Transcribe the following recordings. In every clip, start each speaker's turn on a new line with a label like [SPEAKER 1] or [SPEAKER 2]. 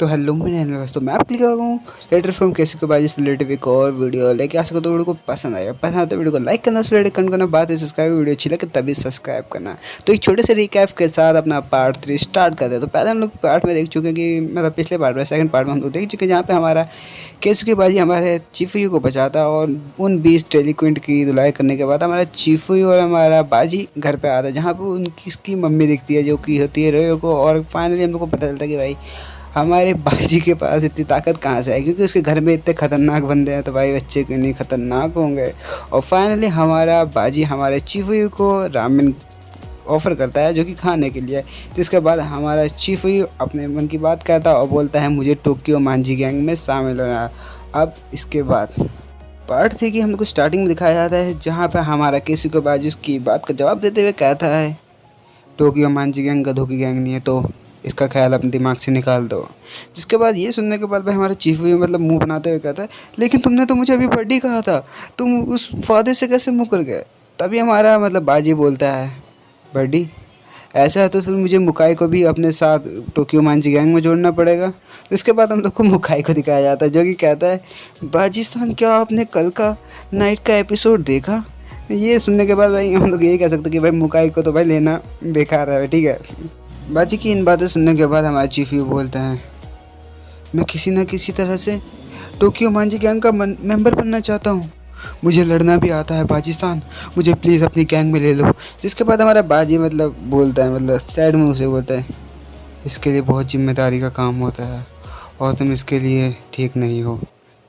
[SPEAKER 1] तो हेलो मेरे दोस्तों, मैं आपके लिए हूँ लेटर फ्रॉम कैसी को बाजी से रिलेटेड एक और वीडियो लेके आ सको। तो वीडियो को पसंद आएगा, पसंद आए तो वीडियो को लाइक करना, कमेंट करना, बात है सब्सक्राइब, वीडियो अच्छी लगे तभी सब्सक्राइब करना। तो एक छोटे से रिकैप के साथ अपना पार्ट 3 स्टार्ट करते हैं। तो पहले हम लोग पार्ट में देख चुके हैं कि मतलब पिछले पार्ट में, सेकंड पार्ट में हम लोग देख चुके हैं जहाँ पे हमारा केसुके बाजी हमारे चीफू को बचाता है और उन 20 डेलिक्वेंट की धुलाई करने के बाद हमारा चीफू और हमारा बाजी घर पे आता है, जहाँ पे उनकी इसकी मम्मी दिखती है जो कि होती है रोयो को। और फाइनली हम लोग को पता चलता है कि भाई हमारे बाजी के पास इतनी ताकत कहाँ से आई, क्योंकि उसके घर में इतने खतरनाक बंदे हैं, तो भाई बच्चे क्यों नहीं खतरनाक होंगे। और फाइनली हमारा बाजी हमारे चीफू को रामेन ऑफ़र करता है जो कि खाने के लिए। तो इसके बाद हमारा चीफू अपने मन की बात कहता है और बोलता है मुझे टोक्यो मांझी गैंग में शामिल होना। अब इसके बाद पार्ट 3 की हमको स्टार्टिंग में दिखाया जाता है, जहाँ पर हमारा केसुके बाजी उसकी बात का जवाब देते हुए कहता है टोक्यो मांझी गैंग गधों की गैंग नहीं है, तो इसका ख्याल अपने दिमाग से निकाल दो। जिसके बाद ये सुनने के बाद भाई हमारा चीफू मतलब मुंह बनाते हुए कहता है लेकिन तुमने तो मुझे अभी बर्थडे कहा था, तुम उस फादर से कैसे मुकर गए। तभी हमारा मतलब बाजी बोलता है बर्थडे ऐसा है तो फिर मुझे मुकाई को भी अपने साथ टोक्यो मांझी गैंग में जोड़ना पड़ेगा। इसके बाद हम लोग को मुकाई को दिखाया जाता है जो कि कहता है बाजीस्तान क्या आपने कल का नाइट का एपिसोड देखा। ये सुनने के बाद भाई हम लोग यही कह सकते हैं कि भाई मुकाई को तो भाई लेना बेकार है, ठीक है। बाजी की इन बातें सुनने के बाद हमारा चीफ यू बोलता है मैं किसी न किसी तरह से टोक्यो मांझी गैंग का मेंबर बनना चाहता हूँ, मुझे लड़ना भी आता है बाजीस्तान, मुझे प्लीज़ अपनी गैंग में ले लो। जिसके बाद हमारा बाजी मतलब बोलता है, मतलब सैड मुँह से बोलता है इसके लिए बहुत जिम्मेदारी का काम होता है और तुम इसके लिए ठीक नहीं हो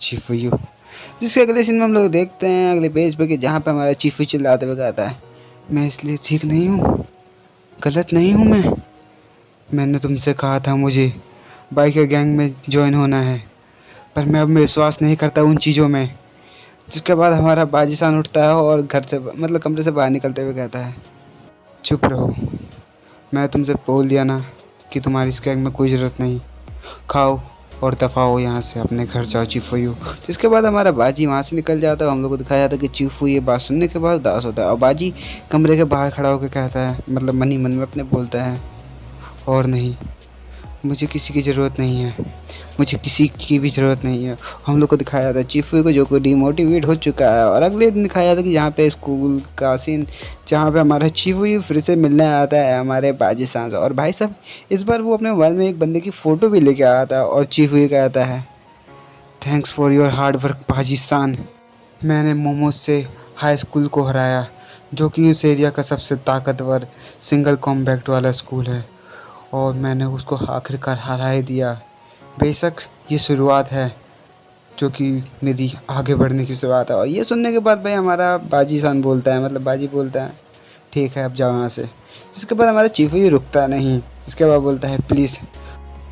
[SPEAKER 1] चीफ यू। जिसके अगले सीन में हम लोग देखते हैं अगले पेज पे कि जहाँ पे हमारा चीफ यू चिल्लाते हुए कहता है मैं इसलिए ठीक नहीं हूँ, गलत नहीं हूँ मैंने तुमसे कहा था मुझे बाइकर गैंग में ज्वाइन होना है, पर मैं अब विश्वास नहीं करता उन चीज़ों में। जिसके बाद हमारा बाजीसान उठता है और घर से मतलब कमरे से बाहर निकलते हुए कहता है चुप रहो, मैं तुमसे बोल दिया ना कि तुम्हारी इस गैंग में कोई ज़रूरत नहीं, खाओ और दफ़ा हो यहाँ से, अपने घर जाओ चीफू यू। जिसके बाद हमारा बाजी वहाँ से निकल जाता है। हम लोग को दिखाया जाता है कि चीफू ये बात सुनने के बाद उदास होता है और बाजी कमरे के बाहर खड़ा होकर कहता है, मतलब मन ही मन में अपने बोलता है और नहीं, मुझे किसी की ज़रूरत नहीं है, मुझे किसी की भी ज़रूरत नहीं है। हम लोग को दिखाया जाता है चीफू को जो कि डिमोटिवेट हो चुका है। और अगले दिन दिखाया जाता है कि यहाँ पे स्कूल का सीन, जहाँ पे हमारा चीफू फिर से मिलने आता है हमारे बाजीसान से। और भाई साहब इस बार वो अपने मोबाइल में एक बंदे की फ़ोटो भी लेके आया था और चीफू कहता है thanks for your hard work बाजीसान, मैंने मोमोज से हाई स्कूल को हराया जो कि उस एरिया का सबसे ताकतवर सिंगल कॉम्बैक्ट वाला स्कूल है और मैंने उसको आखिरकार हरा ही दिया। बेशक ये शुरुआत है जो कि मेरी आगे बढ़ने की शुरुआत है। और ये सुनने के बाद भाई हमारा बाजीसान बोलता है, मतलब बाजी बोलता है ठीक है अब जाओ यहाँ से। जिसके बाद हमारा चीफू भी रुकता नहीं, जिसके बाद बोलता है प्लीज़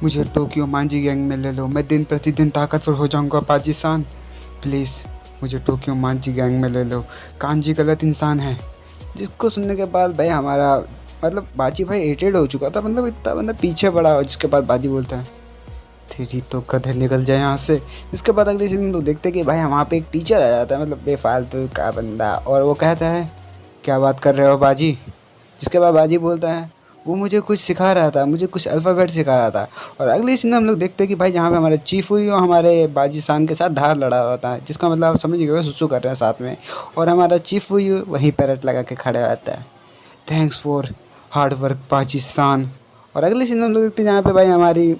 [SPEAKER 1] मुझे टोक्यो मांझी गैंग में ले लो, मैं दिन प्रतिदिन ताकतवर हो जाऊँगा बाजीसान, प्लीज़ मुझे टोक्यो मांझी गैंग में ले लो, कांजी गलत इंसान है। जिसको सुनने के बाद भाई हमारा मतलब बाजी भाई इरिटेट हो चुका था, मतलब इतना मतलब पीछे पड़ा हो। जिसके बाद बाजी बोलता है तेरी तो गधे निकल जाए यहाँ से। इसके बाद अगले सीन में लोग देखते हैं कि भाई वहाँ पे एक टीचर आ जाता है, मतलब बेफालतू का बंदा, और वो कहता है क्या बात कर रहे हो बाजी। जिसके बाद बाजी बोलता है वो मुझे कुछ सिखा रहा था, मुझे कुछ अल्फ़ाबेट सिखा रहा था। और अगले सीन में हम लोग देखते हैं कि भाई जहाँ पे हमारे चीफू हमारे बाजीसान के साथ धार लड़ा होता है, जिसका मतलब आप समझ गए सुसु कर रहे हैं साथ में। और हमारा चीफू वहीं पैरेट लगा के खड़े रहता है थैंक्स फॉर हार्ड वर्क बाजीसान। और अगले सीन में हम लोग देखते हैं जहाँ पे भाई हमारी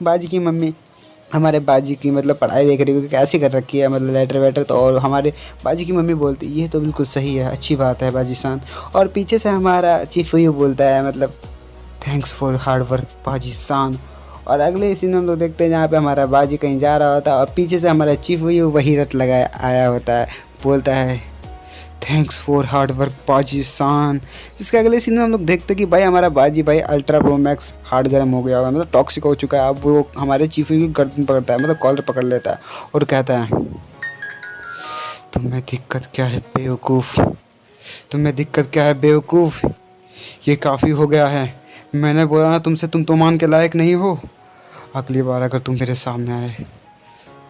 [SPEAKER 1] बाजी की मम्मी हमारे बाजी की मतलब पढ़ाई देख रही है कि कैसी कर रखी है, मतलब लेटर वेटर। तो और हमारे बाजी की मम्मी बोलती ये तो बिल्कुल सही है, अच्छी बात है बाजीसान। और पीछे से हमारा चीफू बोलता है मतलब थैंक्स फॉर हार्ड वर्क बाजीसान। और अगले सीन में हम लोग देखते हैं जहाँ पे हमारा बाजी कहीं जा रहा होता है और पीछे से हमारा चीफू वही रट लगाया आया होता है, बोलता है थैंक्स फॉर हार्ड वर्क बाजीसान। जिसके अगले सीन में हम लोग देखते हैं कि भाई हमारा बाजी भाई अल्ट्रा प्रो मैक्स हार्ड गर्म हो गया होगा, मतलब टॉक्सिक हो चुका है। अब वो हमारे चीफू की गर्दन पकड़ता है, मतलब कॉलर पकड़ लेता है और कहता है तुम्हें दिक्कत क्या है बेवकूफ़, तुम्हें दिक्कत क्या है बेवकूफ़, ये काफ़ी हो गया है, मैंने बोला ना तुमसे, तुम तो मान के लायक नहीं हो, अगली बार अगर तुम मेरे सामने आए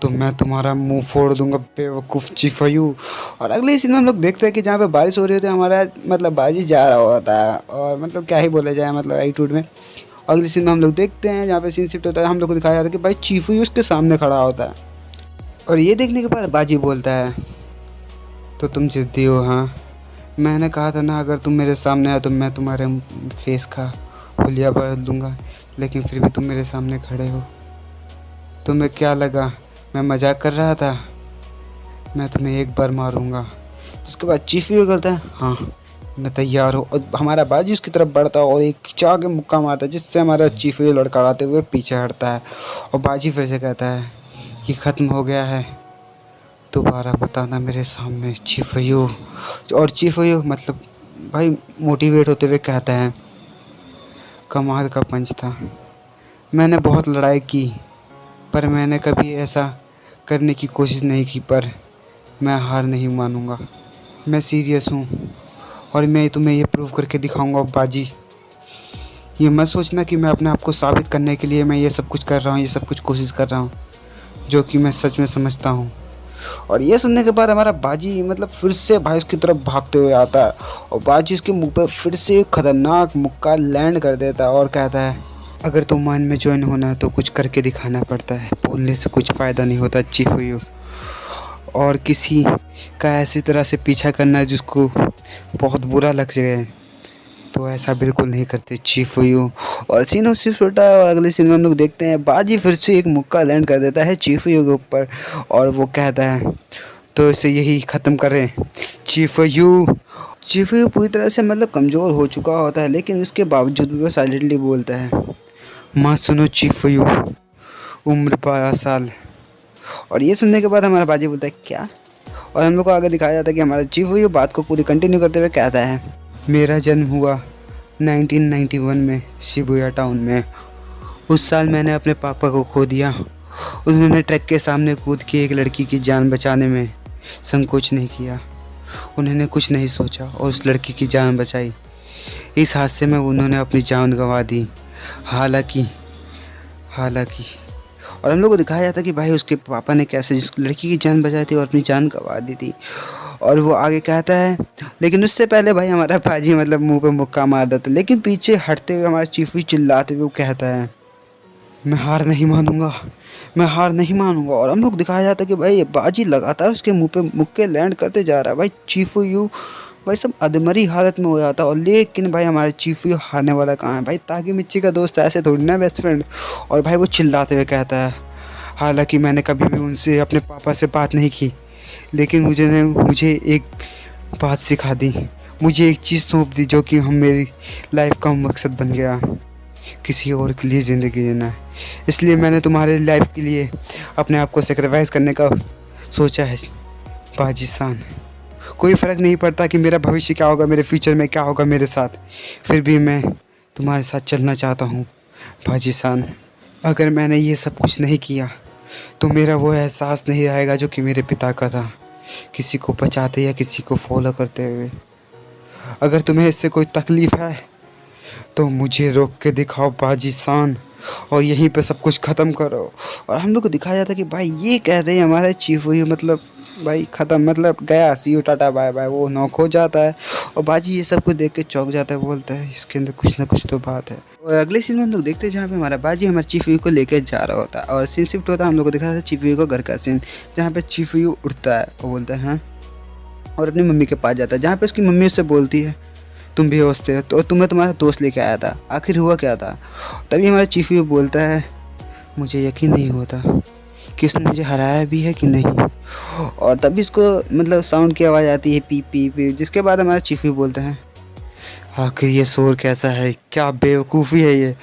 [SPEAKER 1] तो मैं तुम्हारा मुंह फोड़ दूंगा बेवकूफ़ चीफू। और अगले सीन में हम लोग देखते हैं कि जहाँ पे बारिश हो रही होती है हमारा मतलब बाजी जा रहा होता है और मतलब क्या ही बोला जाए मतलब एटीट्यूड में। अगले सीन में हम लोग देखते हैं जहाँ पे सीन शिफ्ट होता है, हम लोग को दिखाया जाता है कि भाई चीफू उसके सामने खड़ा होता है और ये देखने के बाद बाजी बोलता है, तो तुम जिद्दी हो हाँ, मैंने कहा था ना अगर तुम मेरे सामने आए तो मैं तुम्हारे फेस का हुलिया बदल दूंगा, लेकिन फिर भी तुम मेरे सामने खड़े हो। तुम्हें क्या लगा मैं मजाक कर रहा था? मैं तुम्हें एक बार मारूंगा। जिसके बाद चीफू कहता है हाँ मैं तैयार हूँ, और हमारा बाजी उसकी तरफ बढ़ता है और एक खिंचा के मुक्का मारता है, जिससे हमारा चीफू लड़खड़ाते हुए पीछे हटता है और बाजी फिर से कहता है ये ख़त्म हो गया है, दोबारा बताना मेरे सामने चीफू। और चीफू मतलब भाई मोटिवेट होते हुए कहता है कमाल का पंच था, मैंने बहुत लड़ाई की पर मैंने कभी ऐसा करने की कोशिश नहीं की, पर मैं हार नहीं मानूंगा, मैं सीरियस हूँ और मैं तुम्हें ये प्रूव करके दिखाऊंगा बाजी। ये मत सोचना कि मैं अपने आप को साबित करने के लिए मैं ये सब कुछ कर रहा हूँ, ये सब कुछ कोशिश कर रहा हूँ, जो कि मैं सच में समझता हूँ। और ये सुनने के बाद हमारा बाजी फिर से भाई उसकी तरफ भागते हुए आता है और बाजी उसके मुंह पे फिर से एक खतरनाक मुक्का लैंड कर देता है और कहता है अगर तो माइंड में ज्वाइन होना है तो कुछ करके दिखाना पड़ता है, बोलने से कुछ फ़ायदा नहीं होता चीफू। और किसी का ऐसी तरह से पीछा करना है जिसको बहुत बुरा लग जाए तो ऐसा बिल्कुल नहीं करते चीफू। और सीन शिफ्ट होता है और अगले सीन में हम लोग देखते हैं बाजी फिर से एक मुक्का लैंड कर देता है चीफू के ऊपर और वो कहता है तो इसे यही ख़त्म करें चीफू। चीफू पूरी तरह से कमज़ोर हो चुका होता है, लेकिन उसके बावजूद भी वो साइलेंटली बोलता है माँ सुनो चीफू, उम्र 12 साल। और ये सुनने के बाद हमारा बाजी बोलता है क्या, और हम लोग को आगे दिखाया जाता है कि हमारा चीफू बात को पूरी कंटिन्यू करते हुए कहता है मेरा जन्म हुआ 1991 में शिबुया टाउन में। उस साल मैंने अपने पापा को खो दिया। उन्होंने ट्रक के सामने कूद के एक लड़की की जान बचाने में संकोच नहीं किया। उन्होंने कुछ नहीं सोचा और उस लड़की की जान बचाई। इस हादसे में उन्होंने अपनी जान गंवा दी। हालांकि और हम लोग को दिखाया जाता कि भाई उसके पापा ने कैसे जिस लड़की की जान बचाई थी और अपनी जान गंवा दी थी। और वो आगे कहता है लेकिन उससे पहले भाई हमारा बाजी मुंह पे मुक्का मार देता, लेकिन पीछे हटते हुए हमारा चीफू चिल्लाते हुए वो कहता है मैं हार नहीं मानूंगा, मैं हार नहीं मानूंगा। और हम लोग दिखाया जाता है कि भाई बाजी लगातार उसके मुंह पे मुक्के लैंड करते जा रहा है। भाई चीफू भाई सब अधमरी हालत में हो जाता है। और लेकिन भाई हमारे चीफू हारने वाला कहाँ है भाई, ताकि मिर्ची का दोस्त ऐसे थोड़ी ना बेस्ट फ्रेंड। और भाई वो चिल्लाते हुए कहता है हालांकि मैंने कभी भी उनसे अपने पापा से बात नहीं की, लेकिन मुझे एक बात सिखा दी, मुझे एक चीज़ सौंप दी जो कि मेरी लाइफ का मकसद बन गया, किसी और के लिए ज़िंदगी जीना है। इसलिए मैंने तुम्हारे लाइफ के लिए अपने आप को सेक्रीफाइस करने का सोचा है बाजी सान। कोई फ़र्क नहीं पड़ता कि मेरा भविष्य क्या होगा, मेरे फ्यूचर में क्या होगा मेरे साथ, फिर भी मैं तुम्हारे साथ चलना चाहता हूँ बाजी सान। अगर मैंने ये सब कुछ नहीं किया तो मेरा वो एहसास नहीं आएगा जो कि मेरे पिता का था, किसी को बचाते या किसी को फॉलो करते हुए। अगर तुम्हें इससे कोई तकलीफ़ है तो मुझे रोक के दिखाओ बाजी सान, और यहीं पे सब कुछ ख़त्म करो। और हम लोग को दिखाया जाता है कि भाई ये कहते हैं हमारा चीफू भाई ख़त्म गया, सी यू टाटा बाय बाय, वो नॉक हो जाता है। और बाजी ये सब कुछ देख के चौंक जाता है, बोलता है इसके अंदर कुछ ना कुछ तो बात है। और अगले सीन में हम लोग देखते हैं जहाँ पे हमारा बाजी हमारे चीफू को लेकर जा रहा होता है और सीन शिफ्ट होता है। हम लोग को दिखाया था चीफू को घर का सीन, जहाँ पे चीफू उठता है और बोलता है हाँ, और अपनी मम्मी के पास जाता है, जहाँ पे उसकी मम्मी उससे बोलती है तुम भी होश थे तो तुम्हें तुम्हारा दोस्त लेके आया था, आखिर हुआ क्या था। तभी हमारा चीफू बोलता है मुझे यकीन नहीं होता कि उसने मुझे हराया भी है कि नहीं। और तभी इसको साउंड की आवाज़ आती है पी पी पी, जिसके बाद हमारा चीफू बोलता है आखिर ये शोर कैसा है, क्या बेवकूफ़ी है ये।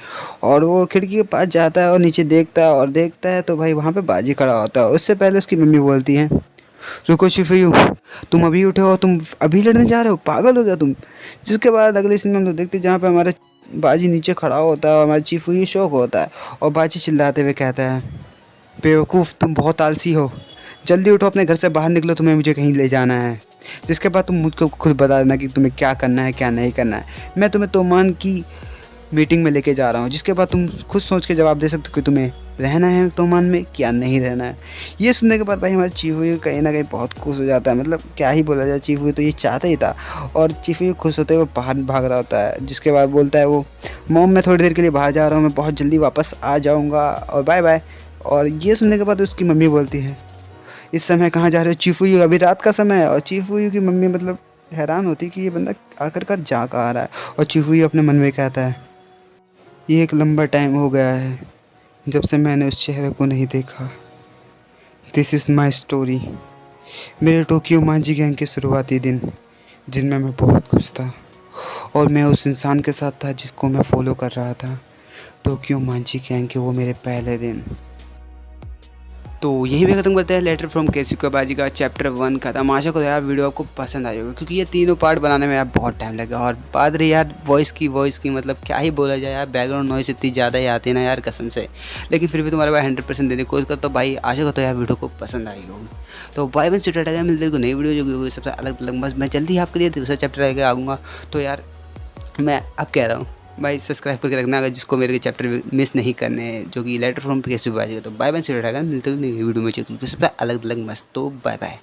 [SPEAKER 1] और वो खिड़की के पास जाता है और नीचे देखता है तो भाई वहाँ पे बाजी खड़ा होता है। उससे पहले उसकी मम्मी बोलती है रुको चीफू, तुम अभी उठे हो, तुम अभी लड़ने जा रहे हो, पागल हो गया तुम। जिसके बाद अगले सीन में हम लोग देखते हैं जहाँ पे हमारा बाजी नीचे खड़ा होता है और हमारा चीफू शौक होता है और बाजी चिल्लाते हुए कहता है बेवकूफ़ तुम बहुत आलसी हो, जल्दी उठो अपने घर से बाहर निकलो, तुम्हें मुझे कहीं ले जाना है। जिसके बाद तुम मुझको खुद बता देना कि तुम्हें क्या करना है क्या नहीं करना है। मैं तुम्हें तोमान की मीटिंग में लेके जा रहा हूँ, जिसके बाद तुम खुद सोच के जवाब दे सकते हो कि तुम्हें रहना है तोमान में क्या नहीं रहना है। ये सुनने के बाद भाई हमारा चीफू कहीं ना कहीं बहुत खुश हो जाता है। मतलब क्या ही बोला जाए, चीफू तो ये चाहता ही था। और चीफू खुश होते हुए बाहर भाग रहा होता है, जिसके बाद बोलता है वो, मॉम मैं थोड़ी देर के लिए बाहर जा रहा हूँ, मैं बहुत जल्दी वापस आ जाऊँगा और बाय बाय। और ये सुनने के बाद उसकी मम्मी बोलती है, इस समय कहाँ जा रहे हो चीफू, अभी रात का समय है। और चीफू की मम्मी मतलब हैरान होती कि ये बंदा आखिरकार जा कहाँ रहा है। और चीफू अपने मन में कहता है, ये एक लंबा टाइम हो गया है जब से मैंने उस चेहरे को नहीं देखा। This is my story. मेरे टोक्यो मांझी गैंग के शुरुआती दिन, जिनमें मैं बहुत खुश था और मैं उस इंसान के साथ था जिसको मैं फॉलो कर रहा था। टोक्यो मांझी गैंग के वो मेरे पहले दिन। तो यहीं पे ख़त्म करते हैं लेटर फ्रॉम केसिकोबाजी का चैप्टर 1 ख़त्म। आशा करो यार वीडियो आपको पसंद आई होगी, क्योंकि ये तीनों पार्ट बनाने में यार बहुत टाइम लगा। और बात रही यार वॉइस की मतलब क्या ही बोला जाए यार, बैकग्राउंड नॉइस इतनी ज़्यादा ही आती है ना यार कसम से। लेकिन फिर भी तुम्हारे भाई 100% देने की कोशिश करता। तो भाई आशा करता यार वीडियो को पसंद आई होगी। तो बाय बाय, स्टूडेंट है मिलते हैं नई वीडियो जो सबसे अलग अलग। बस मैं जल्दी आपके लिए दूसरा चैप्टर लेकर आऊँगा। तो यार मैं अब कह रहा हूँ भाई सब्सक्राइब करके रखना, अगर जिसको मेरे के चैप्टर मिस नहीं करने हैं, जो कि लेटर फ्रॉम केसिकोबाजी। तो बाय बाय, मिलते हैं नई वीडियो में जो कि सबसे अलग अलग मस्त। तो बाय बाय।